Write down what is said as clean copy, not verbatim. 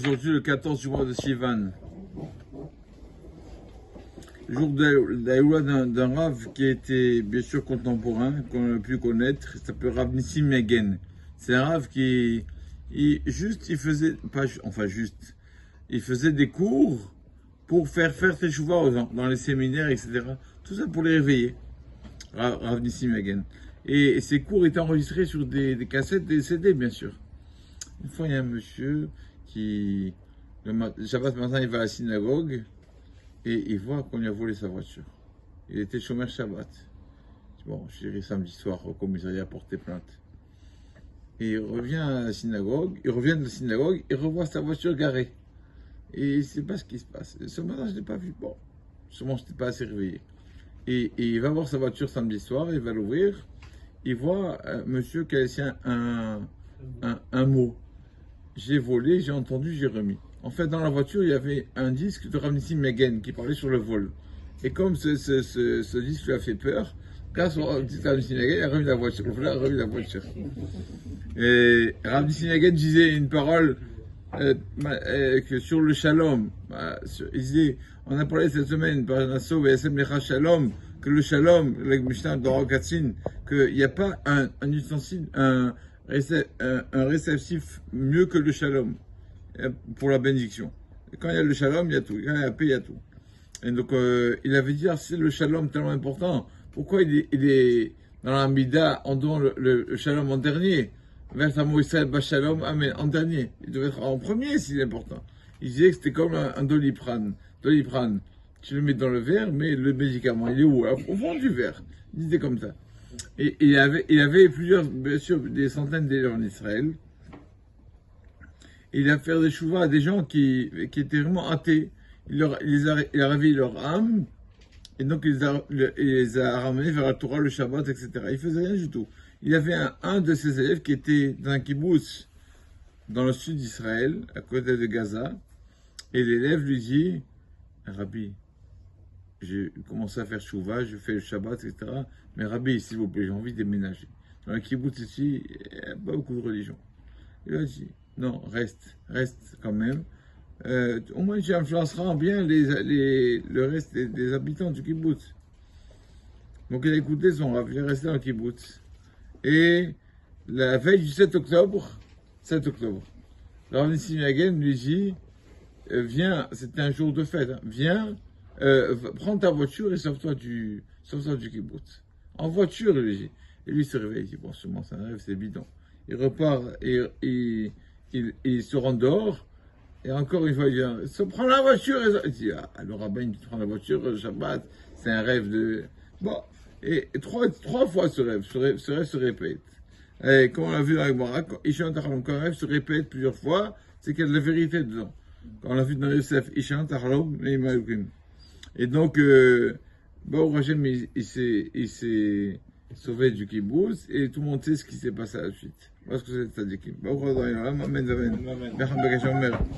Aujourd'hui, le 14 du mois de Sivan, jour d'Aïwa d'un Rav qui était bien sûr contemporain, qu'on a pu connaître, il s'appelle Rav Nissim Megen. C'est un Rav qui, il faisait, il faisait des cours pour faire teshuva aux gens, dans les séminaires, etc. Tout ça pour les réveiller, Rav Nissim Megen. Et ces cours étaient enregistrés sur des cassettes, des CD, bien sûr. Une fois, il y a un monsieur qui, le Shabbat matin, il va à la synagogue et il voit qu'on lui a volé sa voiture. Il était chômeur Shabbat. Bon, j'irai samedi soir au commissariat porter plainte. Et il revient à la synagogue, il revient de la synagogue, il revoit sa voiture garée. Et il ne sait pas ce qui se passe. Ce matin, je ne l'ai pas vu. Bon, sûrement, je n'étais pas assez réveillé. Et il va voir sa voiture samedi soir, il va l'ouvrir. Il voit monsieur qui a laissé un mot. J'ai volé, j'ai entendu, j'ai remis. En fait, dans la voiture, il y avait un disque de Rav Nissim Megen qui parlait sur le vol. Et comme ce disque lui a fait peur, grâce au disque de Rav Nissim Megen, il a remis la voiture. Le voleur a remis la voiture. Et Rav Nissim Megen disait une parole que sur le shalom. Il disait, on a parlé cette semaine par Nassau et SM Lecha Shalom, que le shalom, le Mishnah de Rokatsin, qu'il n'y a pas un ustensile, un réceptif mieux que le shalom pour la bénédiction. Et quand il y a le shalom, il y a tout. Quand il y a la paix, il y a tout. Et donc, il avait dit, c'est le shalom tellement important. Pourquoi il est dans la Mida, on donne le shalom en dernier? Vers Amo Israël, Shalom, Amen, en dernier. Il devait être en premier s'il est important. Il disait que c'était comme un doliprane. Doliprane, tu le mets dans le verre, mais le médicament, il est où? Au fond du verre. Il disait comme ça. Et il y avait plusieurs, bien sûr, des centaines d'élèves en Israël. Et il a fait des chouvas à des gens qui étaient vraiment athées. Il a réveillé leur âme, et donc il les a ramenés vers la Torah, le Shabbat, etc. Il faisait rien du tout. Il y avait un de ses élèves qui était dans un kibbutz dans le sud d'Israël, à côté de Gaza, et l'élève lui dit, Rabbi, j'ai commencé à faire chouva, je fais le Shabbat, etc. Mais Rabbi, s'il vous plaît, j'ai envie de déménager. Dans le kibbutz ici, il n'y a pas beaucoup de religion. Il a dit, non, reste quand même. Au moins, tu influenceras bien le reste des habitants du kibbutz. Donc, il a écouté son Rav, il est resté dans le kibbutz. Et la veille du 7 octobre, le Rav Nissim Megen lui dit, viens, c'était un jour de fête, hein, viens, prends ta voiture et sauve-toi du kibbutz. En voiture, il lui dit. Et lui se réveille, il dit, bon, sûrement c'est un rêve, c'est bidon. Il repart, et il se rend dehors, et encore une fois, il vient, prends la voiture. Il dit, ah, le rabbin, tu prends la voiture, le Shabbat, c'est un rêve de... Bon, et trois fois ce rêve se répète. Et comme on l'a vu dans la Gemara, quand un rêve se répète plusieurs fois, c'est qu'il y a de la vérité dedans. Quand on l'a vu dans Yosef, et donc, Baruch Hashem, il s'est sauvé du kibbutz, et tout le monde sait ce qui s'est passé à la suite. Parce que c'est tzadikim. Baruch Hashem, amen, amen.